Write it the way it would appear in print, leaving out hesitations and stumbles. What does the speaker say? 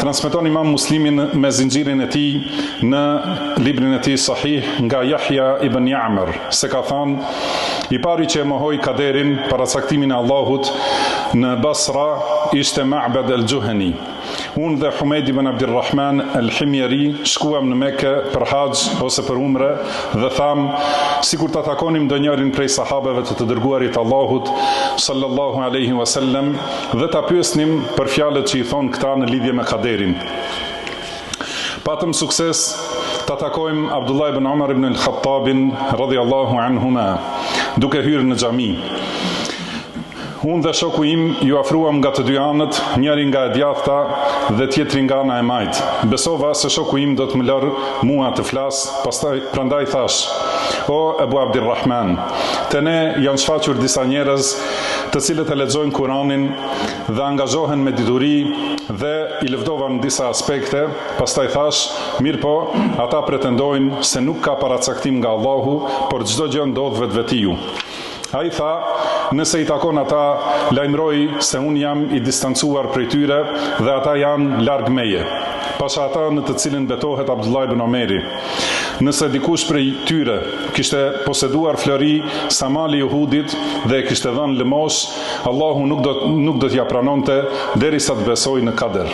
transmeton Imam Muslimin me zinxhirin e tij në librin e tij Sahih nga Yahya ibn Ya'mar, se ka thënë i pari që e mohoi kaderin, paracaktimin e Allahut në Basra ishte Ma'bad al-Juhani. Unë dhe Humeid ibn Abdirrahman al-Himyari shkuam në Mekë për haxh ose për umre dhe tham, sikur ta takonim ndonjërin prej sahabeve të dërguarit Allahut sallallahu alaihi wasallam dhe ta pyesnim për fjalët që i thon këta në lidhje me kaderin. Patëm sukses ta takojmë Abdullah ibn Umar ibn al-Khattabin radhiyallahu anhuma duke hyrë në xhami. Unë dhe shoku im ju afruam nga të dy anët, njëri nga e djathta dhe tjetri nga ana e majt. Besova se shoku im do të më lërë mua të flas, prandaj thash: "O Ebu Abdirrahman, te ne janë shfaqur disa njerëz të cilët e lexojnë Kur'anin dhe angazhohen me dituri dhe i lëvdova në disa aspekte, pastaj thash, mirë po, ata pretendojnë se nuk ka paracaktim nga Allahu, por çdo gjë ndodh vetvetiu." Ai tha, nëse i takon ata, lajmëroj se unë jam i distancuar prej tyre dhe ata janë larg meje. Pasha ata në të cilin betohet Abdullah ibn Omeri. Nëse dikush prej tyre kishte poseduar flori sa mali i Uhudit dhe kishte dhënë lëmosh, Allahu nuk do t'ja pranonte derisa të besojë në kader.